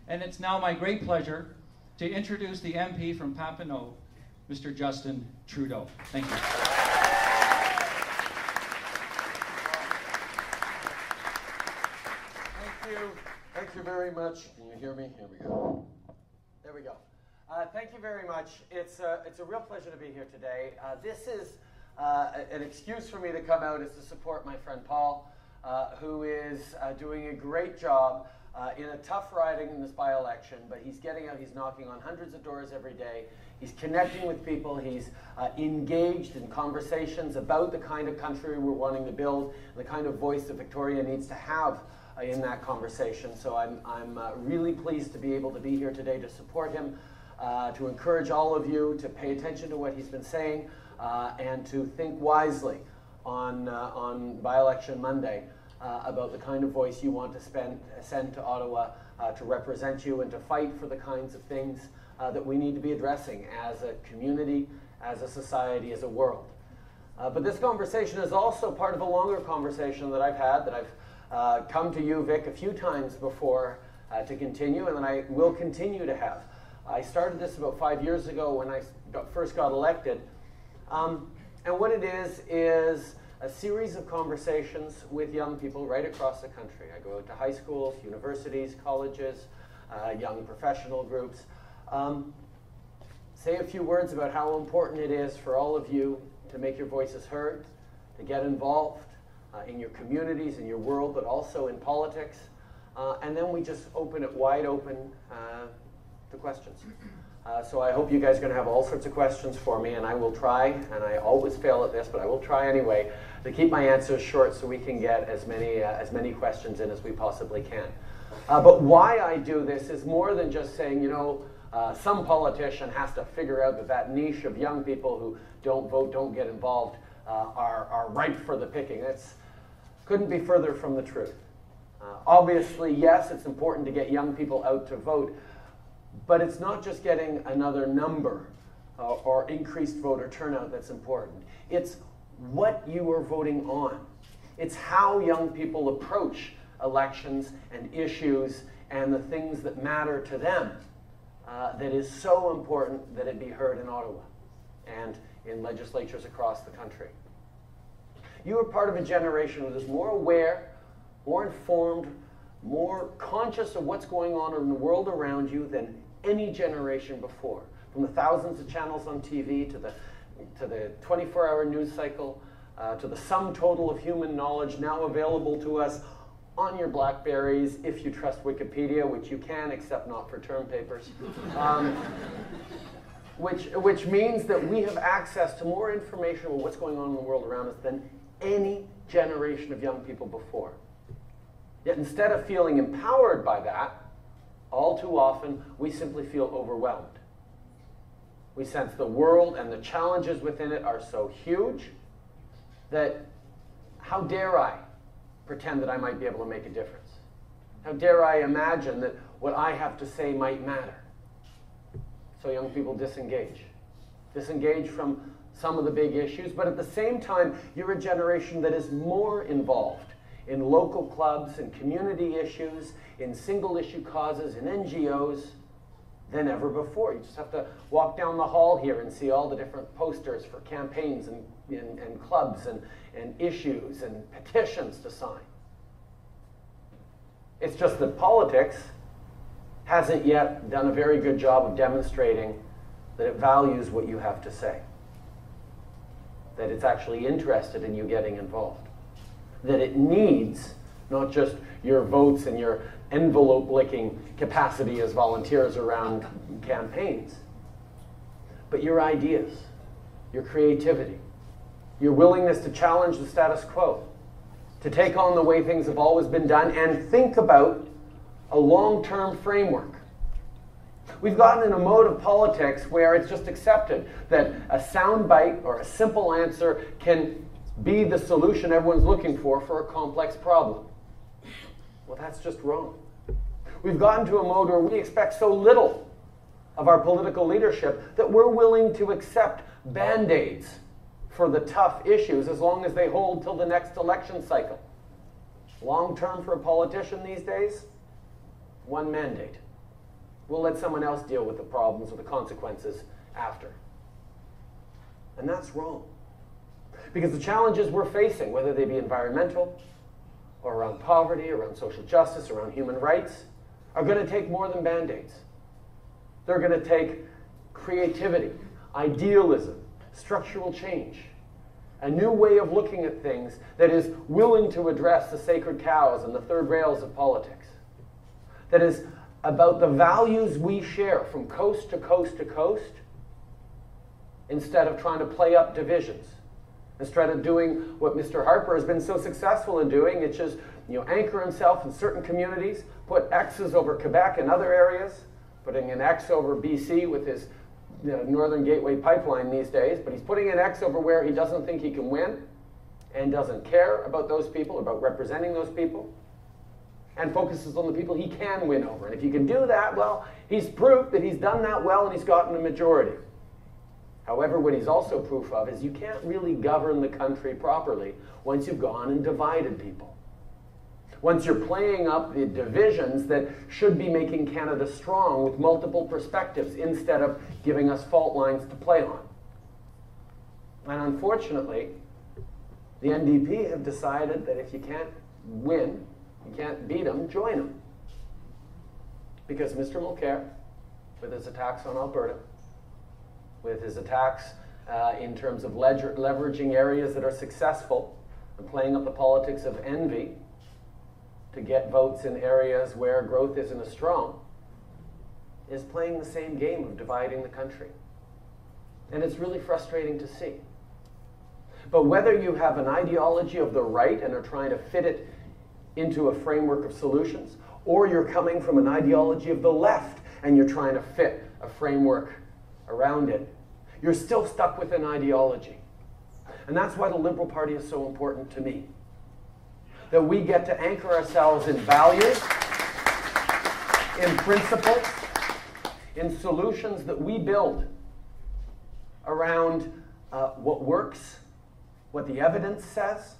And it's now my great pleasure to introduce the MP from Papineau, Mr. Justin Trudeau. Thank you. Thank you very much. Can you hear me? Here we go. There we go. Thank you very much. It's a real pleasure to be here today. This is an excuse for me to come out is to support my friend Paul, who is doing a great job in a tough riding in this by-election, but he's getting out, he's knocking on hundreds of doors every day, he's connecting with people, he's engaged in conversations about the kind of country we're wanting to build, the kind of voice that Victoria needs to have in that conversation. So I'm really pleased to be able to be here today to support him, to encourage all of you to pay attention to what he's been saying, and to think wisely on by-election Monday about the kind of voice you want to send to Ottawa to represent you and to fight for the kinds of things that we need to be addressing as a community, as a society, as a world. But this conversation is also part of a longer conversation that I've had, that I've come to UVic a few times before to continue, and that I will continue to have. I started this about 5 years ago when I first got elected. And what it is a series of conversations with young people right across the country. I go out to high schools, universities, colleges, young professional groups. Say a few words about how important it is for all of you to make your voices heard, to get involved in your communities, in your world, but also in politics. And then we just open it wide open to questions. So I hope you guys are going to have all sorts of questions for me, and I will try, and I always fail at this, but I will try anyway, to keep my answers short so we can get as many questions in as we possibly can. But why I do this is more than just saying, you know, some politician has to figure out that that niche of young people who don't vote, don't get involved, are ripe for the picking. It's couldn't be further from the truth. Obviously, yes, it's important to get young people out to vote, but it's not just getting another number or increased voter turnout that's important. It's what you are voting on. It's how young people approach elections and issues and the things that matter to them that is so important that it be heard in Ottawa and in legislatures across the country. You are part of a generation that is more aware, more informed, more conscious of what's going on in the world around you than any generation before. From the thousands of channels on TV to the 24-hour news cycle, to the sum total of human knowledge now available to us on your Blackberries, if you trust Wikipedia, which you can, except not for term papers. Which means that we have access to more information about what's going on in the world around us than any generation of young people before. Yet instead of feeling empowered by that, all too often, we simply feel overwhelmed. We sense the world and the challenges within it are so huge that how dare I pretend that I might be able to make a difference? How dare I imagine that what I have to say might matter? So young people disengage. Disengage from some of the big issues, but at the same time, you're a generation that is more involved in local clubs and community issues, in single-issue causes, in NGOs, than ever before. You just have to walk down the hall here and see all the different posters for campaigns and clubs and issues and petitions to sign. It's just that politics hasn't yet done a very good job of demonstrating that it values what you have to say, that it's actually interested in you getting involved, that it needs not just your votes and your envelope-licking capacity as volunteers around campaigns, but your ideas, your creativity, your willingness to challenge the status quo, to take on the way things have always been done and think about a long-term framework. We've gotten in a mode of politics where it's just accepted that a soundbite or a simple answer can be the solution everyone's looking for a complex problem. Well, that's just wrong. We've gotten to a mode where we expect so little of our political leadership that we're willing to accept band-aids for the tough issues as long as they hold till the next election cycle. Long term for a politician these days, one mandate. We'll let someone else deal with the problems or the consequences after. And that's wrong. Because the challenges we're facing, whether they be environmental, or around poverty, around social justice, around human rights, are going to take more than Band-Aids. They're going to take creativity, idealism, structural change, a new way of looking at things that is willing to address the sacred cows and the third rails of politics, that is about the values we share from coast to coast to coast, instead of trying to play up divisions. Instead of doing what Mr. Harper has been so successful in doing, it's just anchor himself in certain communities, put X's over Quebec and other areas, putting an X over BC with his Northern Gateway pipeline these days, but he's putting an X over where he doesn't think he can win and doesn't care about those people, about representing those people, and focuses on the people he can win over. And if you can do that, well, he's proof that he's done that well and he's gotten a majority. However, what he's also proof of is you can't really govern the country properly once you've gone and divided people. Once you're playing up the divisions that should be making Canada strong with multiple perspectives instead of giving us fault lines to play on. And unfortunately, the NDP have decided that if you can't win, you can't beat them, join them. Because Mr. Mulcair, with his attacks on Alberta, with his attacks in terms of leveraging areas that are successful and playing up the politics of envy to get votes in areas where growth isn't as strong, is playing the same game of dividing the country. And it's really frustrating to see. But whether you have an ideology of the right and are trying to fit it into a framework of solutions, or you're coming from an ideology of the left and you're trying to fit a framework around it, you're still stuck with an ideology. And that's why the Liberal Party is so important to me. That we get to anchor ourselves in values, in principles, in solutions that we build around what works, what the evidence says.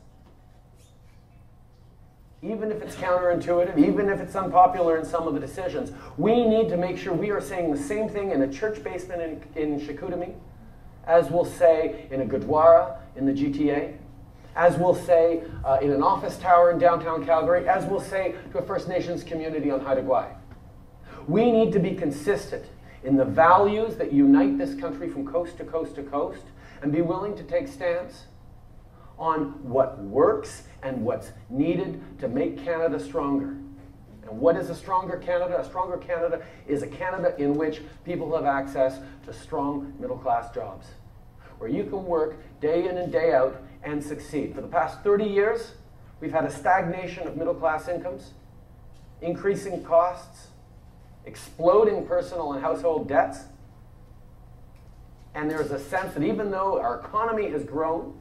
Even if it's counterintuitive, even if it's unpopular in some of the decisions, we need to make sure we are saying the same thing in a church basement in Chicoutimi, as we'll say in a Gurdwara in the GTA, as we'll say in an office tower in downtown Calgary, as we'll say to a First Nations community on Haida Gwaii. We need to be consistent in the values that unite this country from coast to coast to coast, and be willing to take stance on what works and what's needed to make Canada stronger. And what is a stronger Canada? A stronger Canada is a Canada in which people have access to strong middle-class jobs, where you can work day in and day out and succeed. For the past 30 years, we've had a stagnation of middle-class incomes, increasing costs, exploding personal and household debts, and there's a sense that even though our economy has grown,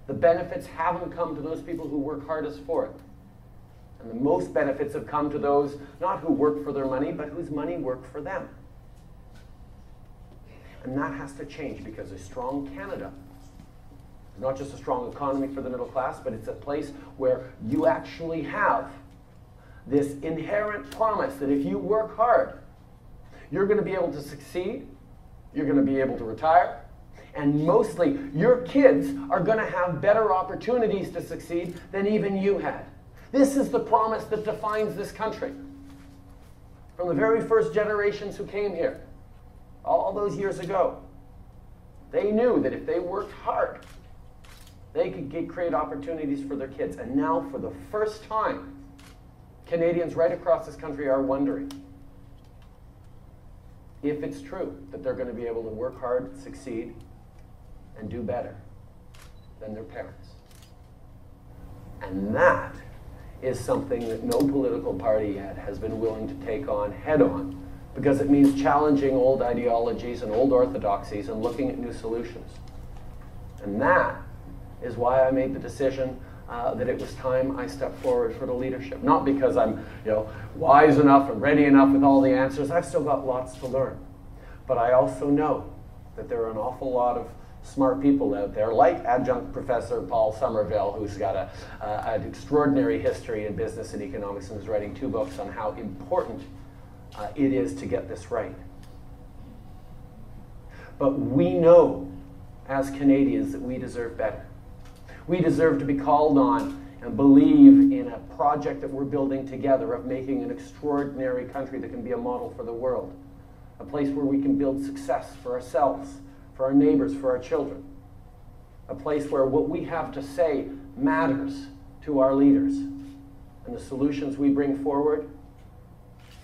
the benefits haven't come to those people who work hardest for it. And the most benefits have come to those not who work for their money, but whose money worked for them. And that has to change, because a strong Canada is not just a strong economy for the middle class, but it's a place where you actually have this inherent promise that if you work hard, you're going to be able to succeed, you're going to be able to retire, and mostly your kids are going to have better opportunities to succeed than even you had. This is the promise that defines this country. From the very first generations who came here, all those years ago, they knew that if they worked hard, they could create opportunities for their kids. And now, for the first time, Canadians right across this country are wondering if it's true that they're going to be able to work hard, succeed, and do better than their parents. And that is something that no political party yet has been willing to take on head-on, because it means challenging old ideologies and old orthodoxies and looking at new solutions. And that is why I made the decision that it was time I stepped forward for the leadership. Not because I'm wise enough and ready enough with all the answers. I've still got lots to learn. But I also know that there are an awful lot of smart people out there, like adjunct Professor Paul Somerville, who's got an extraordinary history in business and economics and is writing 2 books on how important it is to get this right. But we know, as Canadians, that we deserve better. We deserve to be called on and believe in a project that we're building together of making an extraordinary country that can be a model for the world. A place where we can build success for ourselves, for our neighbors, for our children. A place where what we have to say matters to our leaders. And the solutions we bring forward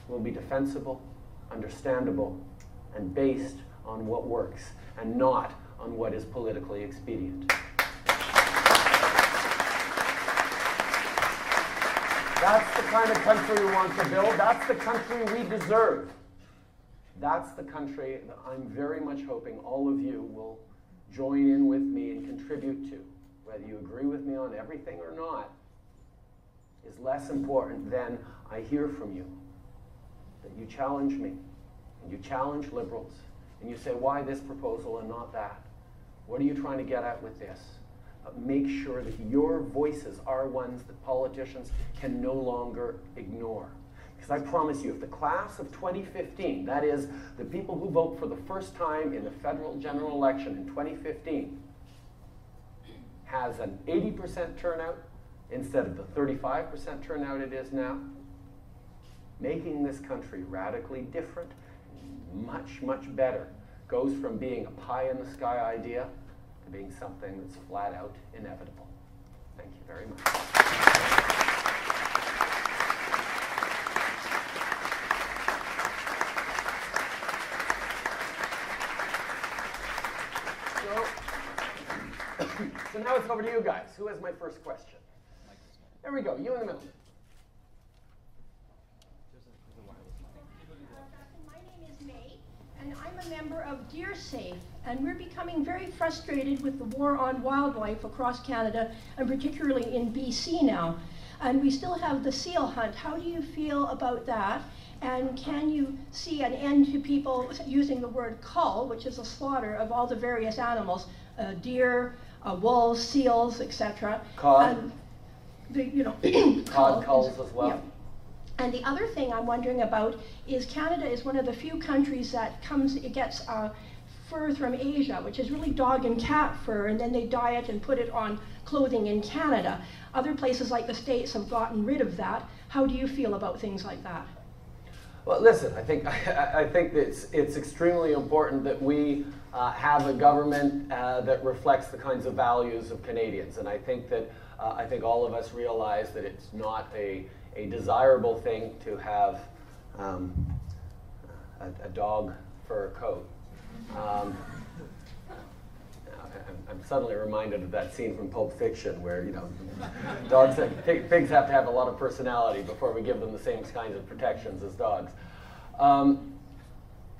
will be defensible, understandable, and based on what works, and not on what is politically expedient. That's the kind of country we want to build. That's the country we deserve. That's the country that I'm very much hoping all of you will join in with me and contribute to. Whether you agree with me on everything or not is less important than I hear from you. That you challenge me, and you challenge Liberals, and you say, why this proposal and not that? What are you trying to get at with this? Make sure that your voices are ones that politicians can no longer ignore. Because I promise you, if the class of 2015, that is, the people who vote for the first time in the federal general election in 2015, has an 80% turnout instead of the 35% turnout it is now, making this country radically different, much, much better, goes from being a pie-in-the-sky idea to being something that's flat out inevitable. Thank you very much. So now it's over to you guys. Who has my first question? There we go. You in the middle. My name is May, and I'm a member of Deer Safe, and we're becoming very frustrated with the war on wildlife across Canada, and particularly in BC now. And we still have the seal hunt. How do you feel about that? And can you see an end to people using the word cull, which is a slaughter of all the various animals, deer, wolves, seals, etc. Cod. Cod culls as well. Yeah. And the other thing I'm wondering about is Canada is one of the few countries that gets fur from Asia, which is really dog and cat fur, and then they dye it and put it on clothing in Canada. Other places like the States have gotten rid of that. How do you feel about things like that? Well, listen, I think that it's extremely important that we have a government that reflects the kinds of values of Canadians, and I think that all of us realize that it's not a desirable thing to have a dog fur coat. I'm suddenly reminded of that scene from Pulp Fiction where, pigs have to have a lot of personality before we give them the same kinds of protections as dogs.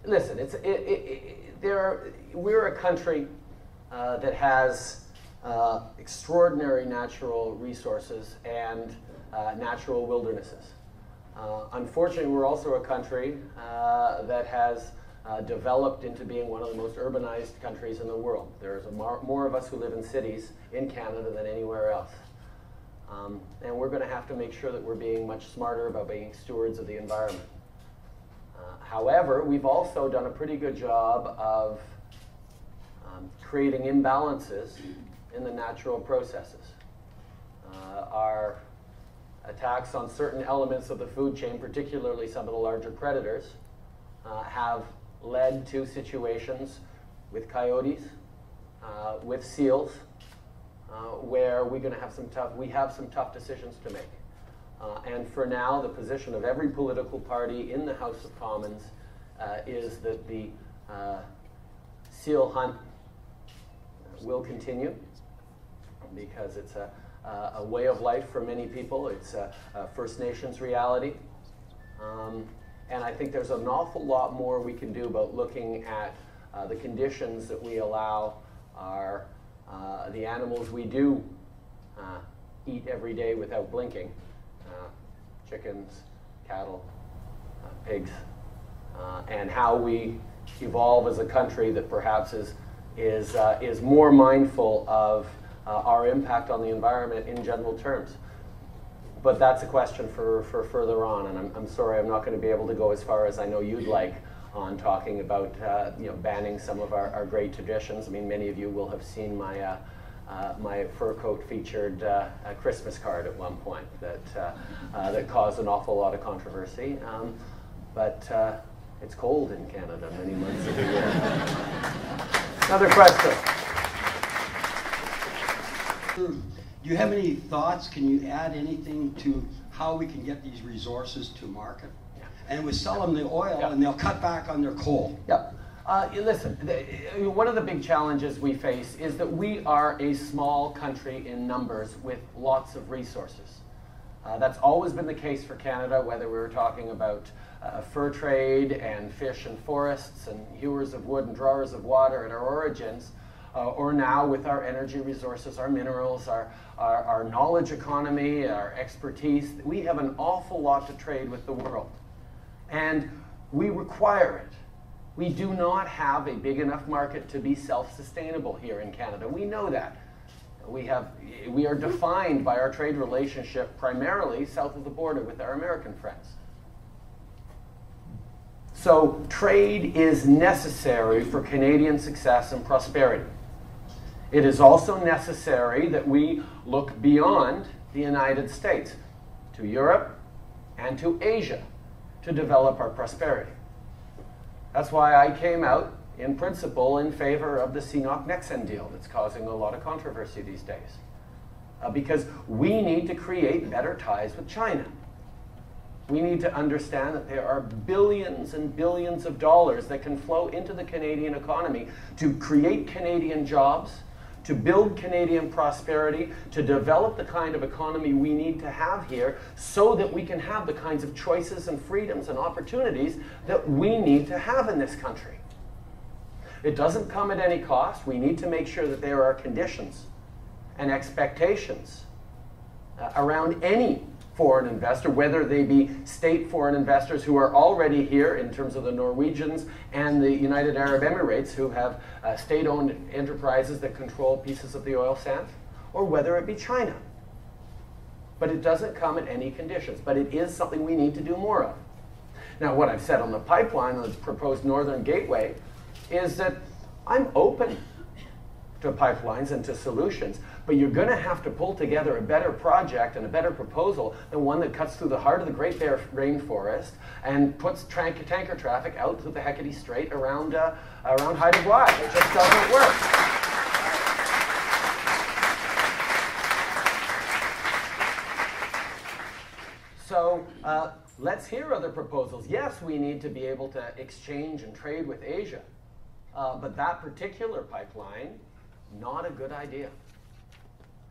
Listen, we're a country that has extraordinary natural resources and natural wildernesses. Unfortunately, we're also a country that has developed into being one of the most urbanized countries in the world. There's more of us who live in cities in Canada than anywhere else. And we're going to have to make sure that we're being much smarter about being stewards of the environment. However, we've also done a pretty good job of creating imbalances in the natural processes. Our attacks on certain elements of the food chain, particularly some of the larger predators, have led to situations with coyotes, with seals, where we're going to have some tough decisions to make. And for now, the position of every political party in the House of Commons is that the seal hunt will continue because it's a way of life for many people. It's a First Nations reality. And I think there's an awful lot more we can do about looking at the conditions that we allow the animals we do eat every day without blinking, chickens, cattle, pigs, and how we evolve as a country that perhaps is more mindful of our impact on the environment in general terms. but that's a question for further on, and I'm sorry I'm not going to be able to go as far as I know you'd like on talking about banning some of our great traditions. I mean, many of you will have seen my my fur coat featured a Christmas card at one point that caused an awful lot of controversy. But it's cold in Canada many months of the year. Another question. Do you have any thoughts? Can you add anything to how we can get these resources to market? Yeah. And we sell them the oil, yeah, and they'll cut back on their coal. Yeah. Listen, one of the big challenges we face is that we are a small country in numbers with lots of resources. That's always been the case for Canada, whether we were talking about fur trade and fish and forests and hewers of wood and drawers of water at our origins, or now with our energy resources, our minerals, our knowledge economy, our expertise. We have an awful lot to trade with the world. And we require it. We do not have a big enough market to be self-sustainable here in Canada. We know that. We are defined by our trade relationship primarily south of the border with our American friends. So trade is necessary for Canadian success and prosperity. It is also necessary that we look beyond the United States to Europe and to Asia to develop our prosperity. That's why I came out in principle in favor of the CNOC-Nexen deal that's causing a lot of controversy these days. Because we need to create better ties with China. We need to understand that there are billions and billions of dollars that can flow into the Canadian economy to create Canadian jobs, to build Canadian prosperity, to develop the kind of economy we need to have here so that we can have the kinds of choices and freedoms and opportunities that we need to have in this country. It doesn't come at any cost. We need to make sure that there are conditions and expectations around any foreign investor, whether they be state foreign investors who are already here in terms of the Norwegians and the United Arab Emirates who have state-owned enterprises that control pieces of the oil sands, or whether it be China. But it doesn't come at any conditions, but it is something we need to do more of. Now, what I've said on the pipeline, the proposed Northern Gateway, is that I'm open to pipelines and to solutions, but you're going to have to pull together a better project and a better proposal than one that cuts through the heart of the Great Bear Rainforest and puts tanker traffic out through the Hecate Strait around Haida Gwaii. It just doesn't work. So let's hear other proposals. Yes, we need to be able to exchange and trade with Asia, but that particular pipeline, not a good idea.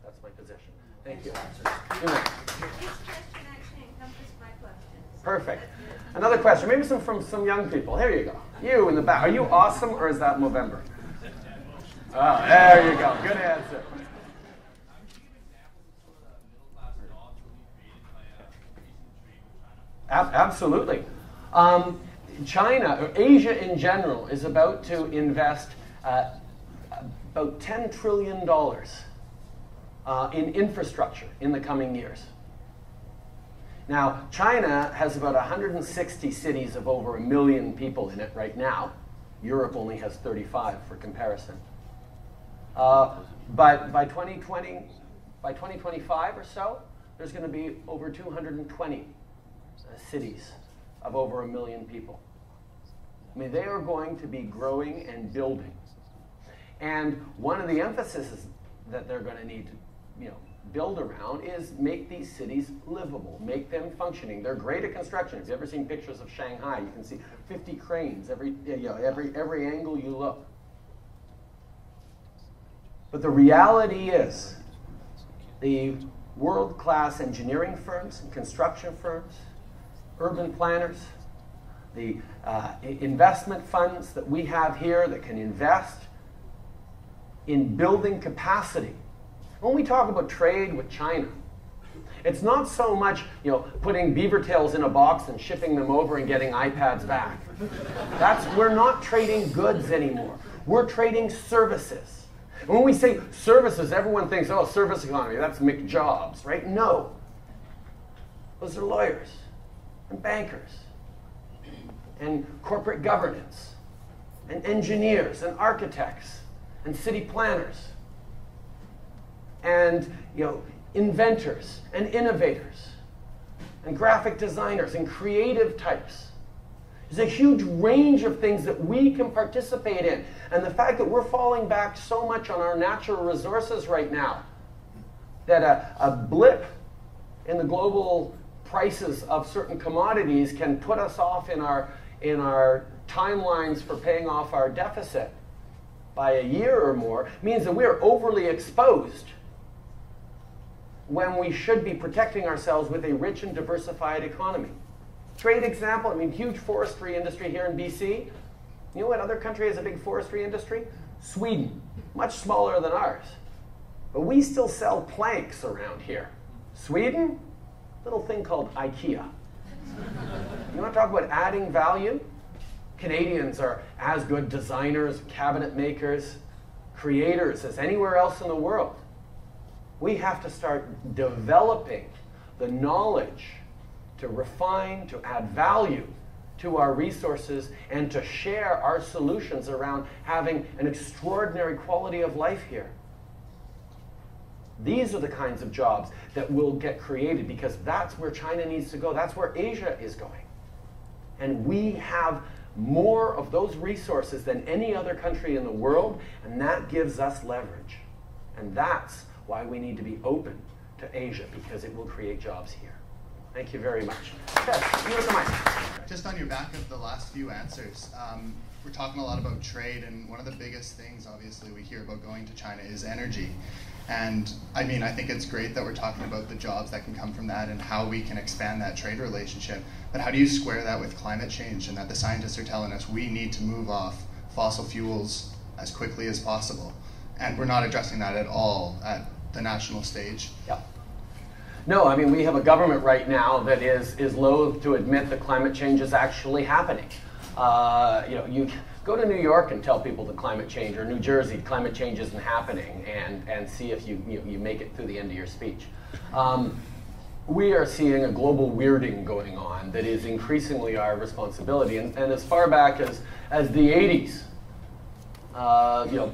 That's my position. Thank you. This question actually encompassed my questions. Perfect. Another question, maybe from some young people. Here you go. You in the back. Are you awesome or is that Movember? Oh, there you go. Good answer. Absolutely. China, or Asia in general, is about to invest about $10 trillion in infrastructure in the coming years. Now, China has about 160 cities of over 1 million people in it right now. Europe only has 35 for comparison. But by 2020, by 2025 or so, there's going to be over 220 cities of over 1 million people. I mean, they are going to be growing and building. And one of the emphases that they're going to need to, build around is make these cities livable, make them functioning. They're great at construction. If you've ever seen pictures of Shanghai, you can see 50 cranes every angle you look. But the reality is, the world-class engineering firms and construction firms, urban planners, the investment funds that we have here that can invest in building capacity. When we talk about trade with China, it's not so much putting beaver tails in a box and shipping them over and getting iPads back. We're not trading goods anymore. We're trading services. And when we say services, everyone thinks, oh, service economy, that's McJobs, right? No. Those are lawyers and bankers and corporate governance and engineers and architects and city planners and inventors and innovators and graphic designers and creative types. There's a huge range of things that we can participate in. And the fact that we're falling back so much on our natural resources right now, that a blip in the global prices of certain commodities can put us off in our timelines for paying off our deficit by a year or more, means that we're overly exposed when we should be protecting ourselves with a rich and diversified economy. Great example, huge forestry industry here in BC. You know what other country has a big forestry industry? Sweden, much smaller than ours. But we still sell planks around here. Sweden, little thing called IKEA. You want to talk about adding value? Canadians are as good designers, cabinet makers, creators as anywhere else in the world. We have to start developing the knowledge to refine, to add value to our resources, and to share our solutions around having an extraordinary quality of life here. These are the kinds of jobs that will get created, because that's where China needs to go. That's where Asia is going. And we have more of those resources than any other country in the world, and that gives us leverage. And that's why we need to be open to Asia, because it will create jobs here. Thank you very much. Yes, you have the mic. Just on your back of the last few answers, we're talking a lot about trade, and one of the biggest things, obviously, we hear about going to China is energy. And I think it's great that we're talking about the jobs that can come from that and how we can expand that trade relationship. But how do you square that with climate change, and that the scientists are telling us we need to move off fossil fuels as quickly as possible? And we're not addressing that at all at the national stage. Yeah. No, we have a government right now that is loath to admit that climate change is actually happening. You go to New York and tell people that climate change, or New Jersey, climate change isn't happening, and see if you make it through the end of your speech. We are seeing a global weirding going on that is increasingly our responsibility. And as far back as the 80s,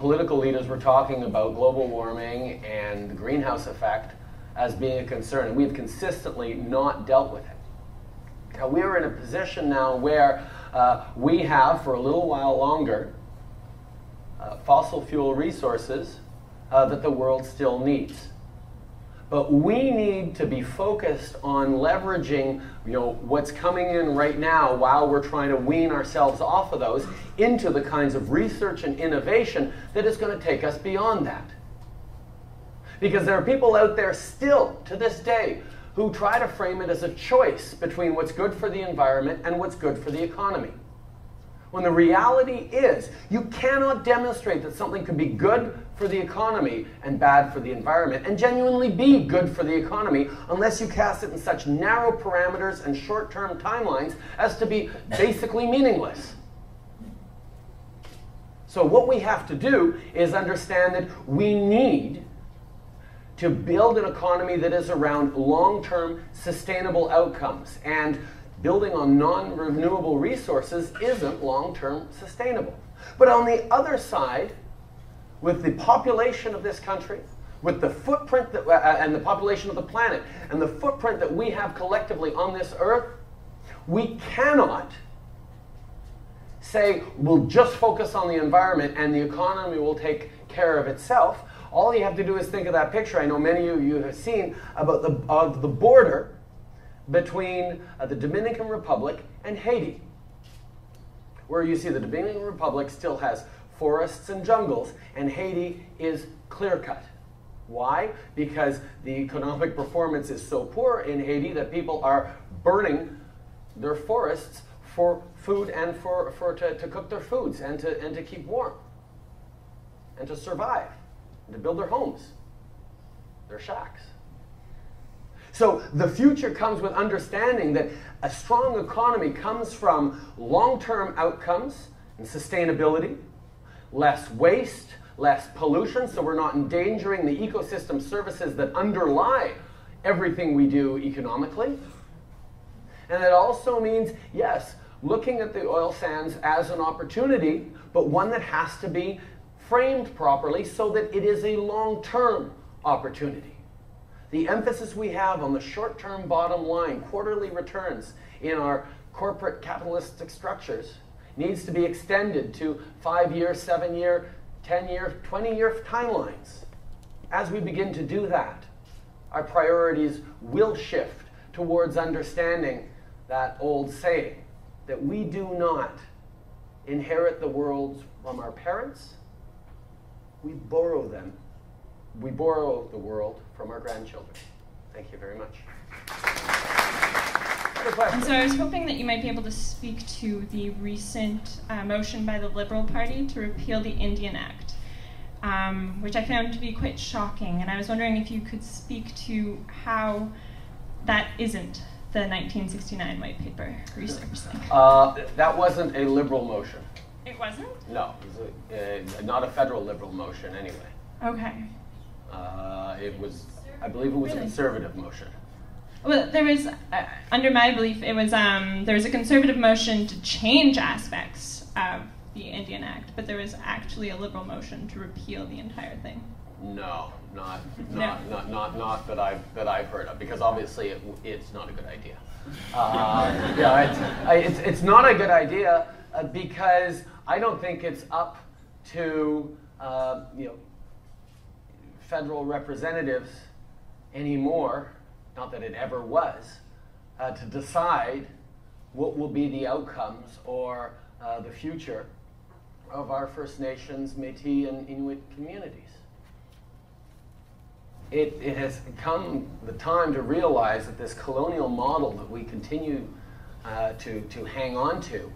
political leaders were talking about global warming and the greenhouse effect as being a concern, and we've consistently not dealt with it. Now, we're in a position now where we have, for a little while longer, fossil fuel resources that the world still needs. But we need to be focused on leveraging what's coming in right now while we're trying to wean ourselves off of those into the kinds of research and innovation that is going to take us beyond that. Because there are people out there still, to this day, who try to frame it as a choice between what's good for the environment and what's good for the economy. When the reality is, you cannot demonstrate that something could be good for the economy and bad for the environment, and genuinely be good for the economy, unless you cast it in such narrow parameters and short-term timelines as to be basically meaningless. So what we have to do is understand that we need to build an economy that is around long-term sustainable outcomes. And building on non-renewable resources isn't long-term sustainable. But on the other side, with the population of this country, with the footprint that, and the population of the planet, and the footprint that we have collectively on this earth, we cannot say we'll just focus on the environment and the economy will take care of itself. All you have to do is think of that picture I know many of you have seen about the border between the Dominican Republic and Haiti, where you see the Dominican Republic still has forests and jungles, and Haiti is clear-cut. Why? Because the economic performance is so poor in Haiti that people are burning their forests for food and to cook their foods and to keep warm and to survive and to build their homes, their shacks. So the future comes with understanding that a strong economy comes from long-term outcomes and sustainability, less waste, less pollution, so we're not endangering the ecosystem services that underlie everything we do economically, And it also means, yes, looking at the oil sands as an opportunity, but one that has to be framed properly so that it is a long-term opportunity. The emphasis we have on the short-term bottom line, quarterly returns in our corporate capitalistic structures needs to be extended to 5-year, 7-year, 10-year, 20-year timelines. As we begin to do that, our priorities will shift towards understanding that old saying that we do not inherit the world from our parents, we borrow them. We borrow the world from our grandchildren. Thank you very much. And so I was hoping that you might be able to speak to the recent motion by the Liberal Party to repeal the Indian Act, which I found to be quite shocking. And I was wondering if you could speak to how that isn't the 1969 white paper resurfacing. That wasn't a Liberal motion. It wasn't? No, it was not a federal Liberal motion anyway. Okay. It was, I believe it was a Conservative motion. Well, there was, under my belief, it was, there was a Conservative motion to change aspects of the Indian Act, but there was actually a Liberal motion to repeal the entire thing. No, not that I've heard of, because obviously it's not a good idea. Yeah, it's not a good idea because I don't think it's up to federal representatives anymore, not that it ever was, to decide what will be the outcomes or the future of our First Nations, Métis, and Inuit communities. It has come the time to realize that this colonial model that we continue to hang on to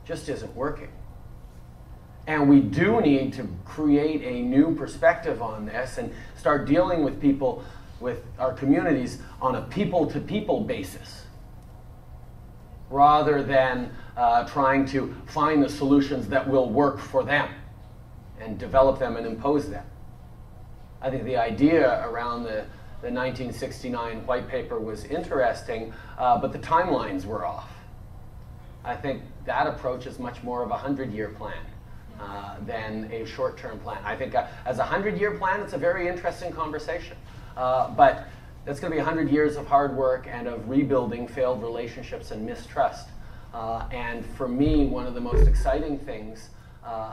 just isn't working. And we do need to create a new perspective on this and start dealing with people, with our communities, on a people-to-people basis, rather than trying to find the solutions that will work for them and develop them and impose them. I think the idea around the 1969 white paper was interesting, but the timelines were off. I think that approach is much more of a 100-year plan than a short-term plan. I think as a 100-year plan, it's a very interesting conversation. But that's going to be 100 years of hard work and of rebuilding failed relationships and mistrust. And for me, one of the most exciting things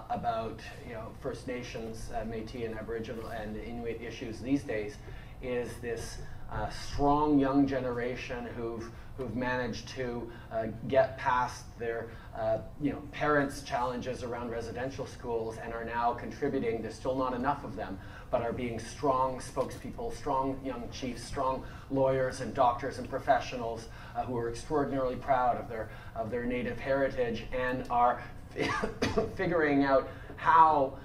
about First Nations, Métis, and Aboriginal and Inuit issues these days is this strong young generation who've managed to get past their parents' challenges around residential schools and are now contributing. There's still not enough of them, but are being strong spokespeople, strong young chiefs, strong lawyers and doctors and professionals who are extraordinarily proud of their native heritage and are figuring out how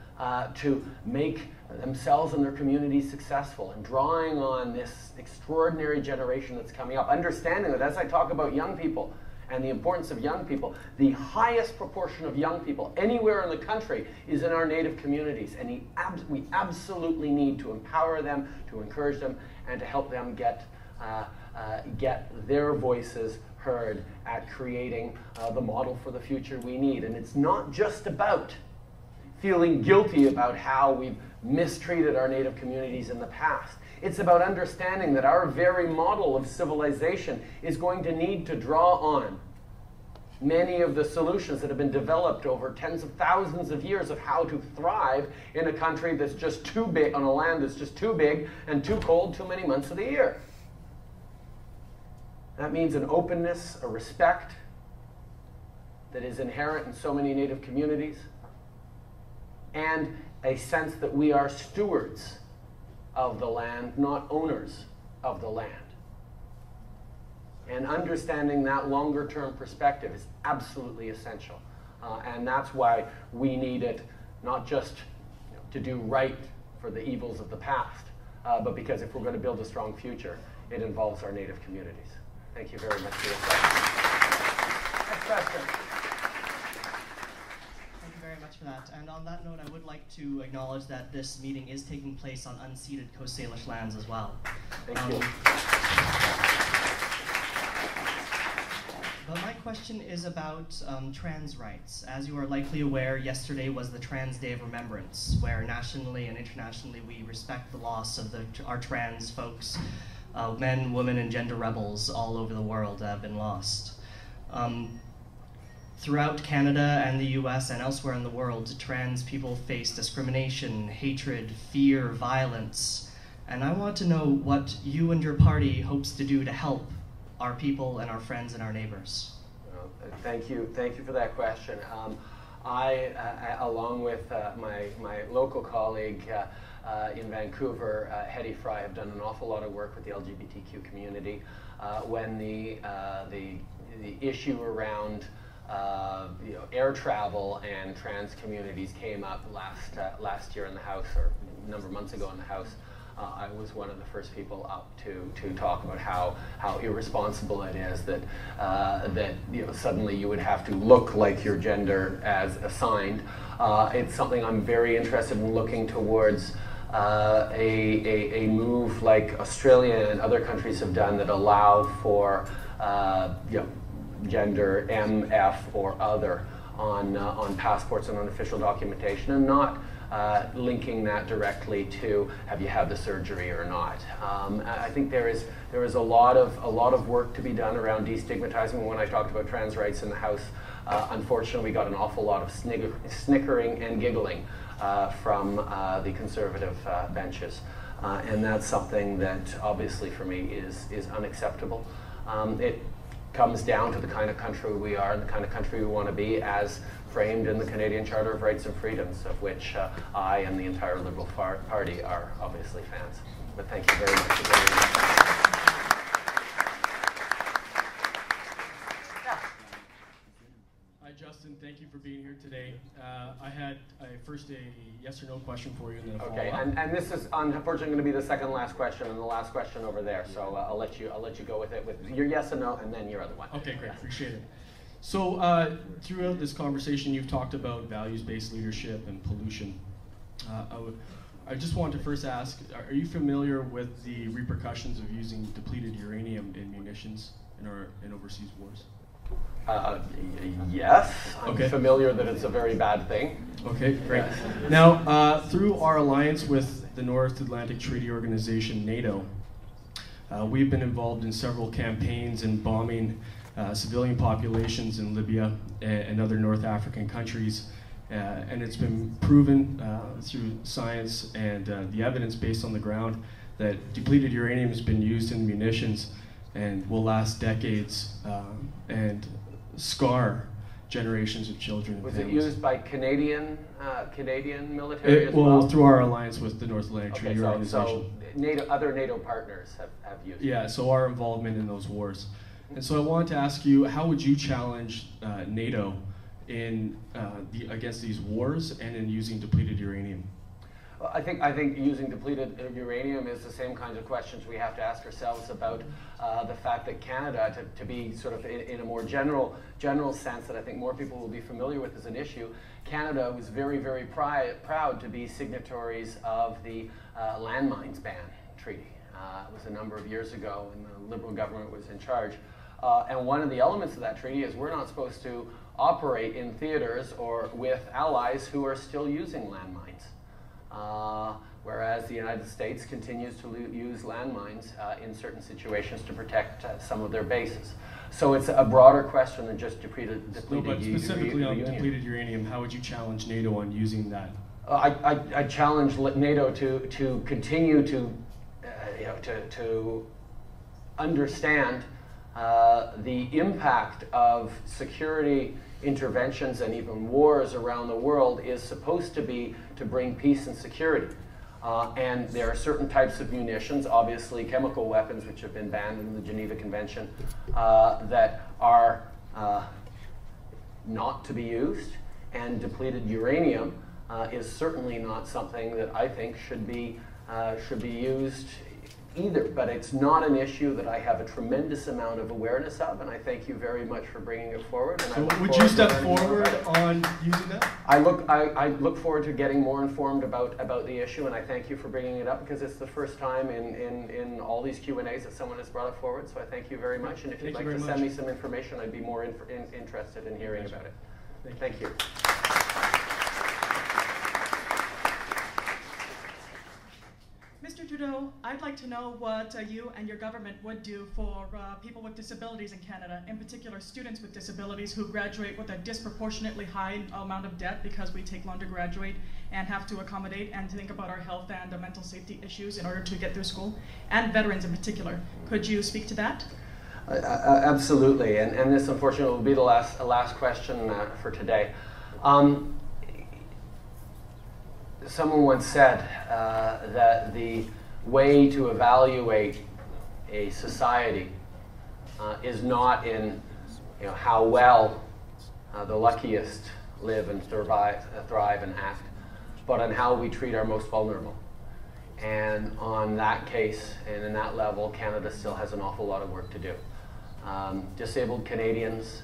to make themselves and their communities successful, and drawing on this extraordinary generation that's coming up, understanding that as I talk about young people and the importance of young people, the highest proportion of young people anywhere in the country is in our native communities, and we absolutely need to empower them, to encourage them, and to help them get their voices heard at creating the model for the future we need. And it's not just about feeling guilty about how we've mistreated our native communities in the past. It's about understanding that our very model of civilization is going to need to draw on many of the solutions that have been developed over tens of thousands of years of how to thrive in a country that's just too big, on a land that's just too big and too cold too many months of the year. That means an openness, a respect that is inherent in so many native communities, and a sense that we are stewards of the land, not owners of the land. And understanding that longer-term perspective is absolutely essential. And that's why we need it, not just to do right for the evils of the past, but because if we're going to build a strong future, it involves our native communities. Thank you very much for your question. Next question. Thank you very much for that. And on that note, I would like to acknowledge that this meeting is taking place on unceded Coast Salish lands as well. Thank you. question is about trans rights. As you are likely aware, yesterday was the Trans Day of Remembrance, where nationally and internationally we respect the loss of our trans folks. Men, women, and gender rebels all over the world have been lost. Throughout Canada and the US and elsewhere in the world, trans people face discrimination, hatred, fear, violence. And I want to know what you and your party hopes to do to help our people and our friends and our neighbors. Well, thank you for that question. I, along with my local colleague in Vancouver, Hetty Fry, have done an awful lot of work with the LGBTQ community. When the issue around air travel and trans communities came up last year in the House, or a number of months ago in the House, I was one of the first people up to talk about how irresponsible it is that suddenly you would have to look like your gender as assigned. It's something I'm very interested in looking towards. A move like Australia and other countries have done that allow for gender MF or other on passports and on official documentation, and not linking that directly to have you had the surgery or not. I think there is a lot of work to be done around destigmatizing. When I talked about trans rights in the House, unfortunately we got an awful lot of snickering and giggling from the Conservative benches, and that's something that obviously for me is unacceptable. It comes down to the kind of country we are and the kind of country we want to be as framed in the Canadian Charter of Rights and Freedoms, of which I and the entire Liberal Party are obviously fans. But thank you very much for being here. Hi, Justin. Thank you for being here today. I had first a yes or no question for you, and then a follow-up. Okay, and this is unfortunately going to be the second last question and the last question over there. So I'll let you go with it with your yes and no, and then your other one. Okay, great. Appreciate it. So throughout this conversation, you've talked about values-based leadership and pollution. I just want to first ask, are you familiar with the repercussions of using depleted uranium in munitions in overseas wars? Yes, I'm familiar that it's a very bad thing. Okay, great. Now, through our alliance with the North Atlantic Treaty Organization, NATO, we've been involved in several campaigns in bombing civilian populations in Libya and other North African countries. And it's been proven through science and the evidence based on the ground that depleted uranium has been used in munitions and will last decades and scar generations of children. Was it used by Canadian military as well? Well, through our alliance with the North Atlantic Treaty Organization. So other NATO partners have used it. Yeah, so our involvement in those wars. And so I wanted to ask you, how would you challenge NATO in against these wars and in using depleted uranium? Well, I think using depleted uranium is the same kinds of questions we have to ask ourselves about the fact that Canada, to be sort of in a more general sense that I think more people will be familiar with as an issue, Canada was very, very proud to be signatories of the landmines ban treaty. It was a number of years ago when the Liberal government was in charge. And one of the elements of that treaty is we're not supposed to operate in theaters or with allies who are still using landmines. Whereas the United States continues to use landmines in certain situations to protect some of their bases. So it's a broader question than just depleted uranium. But specifically on depleted uranium, how would you challenge NATO on using that? I challenge NATO to continue to understand the impact of security interventions and even wars around the world is supposed to be to bring peace and security. And there are certain types of munitions, obviously chemical weapons, which have been banned in the Geneva Convention, that are not to be used, and depleted uranium is certainly not something that I think should be used either, but it's not an issue that I have a tremendous amount of awareness of, and I thank you very much for bringing it forward. And So would you step forward on using that? I look forward to getting more informed about the issue, and I thank you for bringing it up, because it's the first time in all these Q&As that someone has brought it forward, so I thank you very much, and if you'd like to send me some information, I'd be more interested in hearing about it. Thank you. Mr. Trudeau, I'd like to know what you and your government would do for people with disabilities in Canada, in particular students with disabilities who graduate with a disproportionately high amount of debt because we take long to graduate and have to accommodate and think about our health and mental safety issues in order to get through school, and veterans in particular. Could you speak to that? Absolutely, and this unfortunately will be the last question for today. Someone once said that the way to evaluate a society is not in how well the luckiest live and survive, thrive and act, but on how we treat our most vulnerable. And on that case and in that level, Canada still has an awful lot of work to do. Disabled Canadians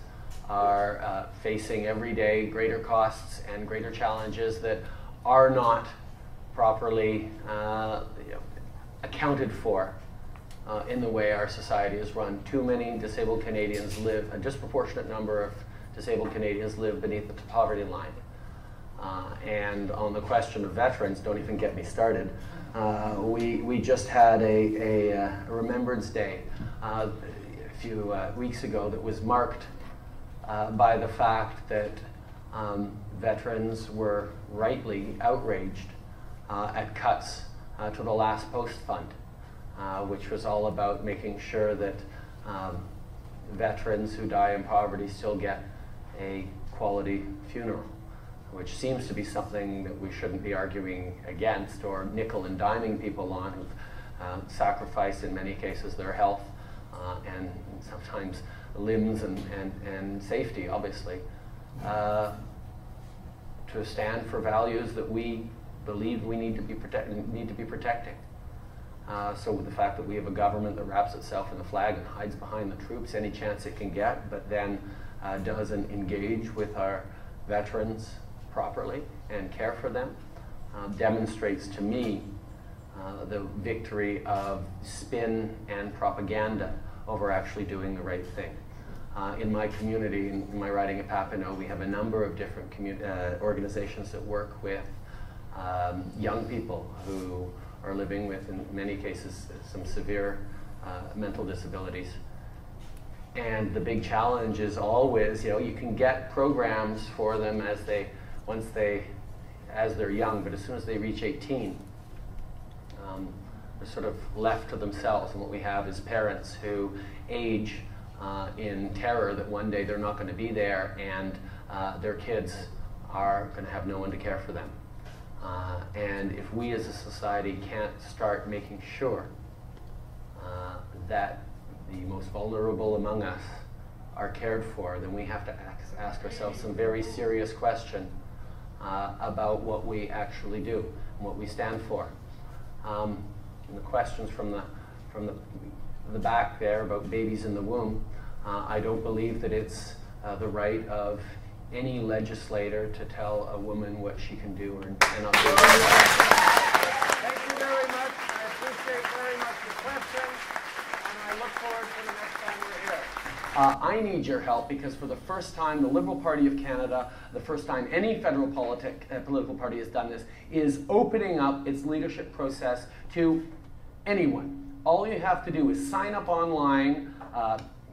are facing every day greater costs and greater challenges that are not properly accounted for in the way our society is run. Too many disabled Canadians live, a disproportionate number of disabled Canadians live beneath the poverty line. And on the question of veterans, don't even get me started. We just had a Remembrance Day a few weeks ago that was marked by the fact that veterans were rightly outraged at cuts to the Last Post Fund, which was all about making sure that veterans who die in poverty still get a quality funeral, which seems to be something that we shouldn't be arguing against or nickel and diming people on who've sacrificed in many cases their health and sometimes limbs and safety, obviously, to stand for values that we believe we need to be protecting. So with the fact that we have a government that wraps itself in the flag and hides behind the troops any chance it can get, but then doesn't engage with our veterans properly and care for them, demonstrates to me the victory of spin and propaganda over actually doing the right thing. In my community, in my riding of Papineau, we have a number of different organizations that work with young people who are living with, in many cases, some severe mental disabilities. And the big challenge is always, you can get programs for them as they're young, but as soon as they reach 18, they're sort of left to themselves. And what we have is parents who age in terror that one day they're not going to be there and their kids are going to have no one to care for them. And if we as a society can't start making sure that the most vulnerable among us are cared for, then we have to ask ourselves some very serious questions about what we actually do and what we stand for. And the questions from the back there about babies in the womb, I don't believe that it's the right of any legislator to tell a woman what she can do or cannot do. Thank you very much. I appreciate very much the questions, and I look forward to the next time we're here. I need your help because for the first time, the Liberal Party of Canada, the first time any federal political party has done this, is opening up its leadership process to anyone. All you have to do is sign up online,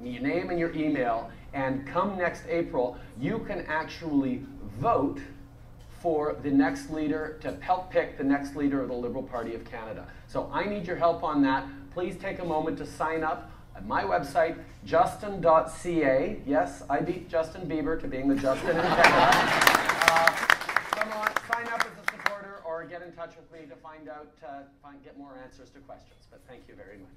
your name and your email, and come next April, you can actually vote for the next leader, to help pick the next leader of the Liberal Party of Canada. So I need your help on that. Please take a moment to sign up at my website, justin.ca. Yes, I beat Justin Bieber to being the Justin in Canada. Come on, sign up as a supporter or get in touch with me to find out, get more answers to questions. But thank you very much.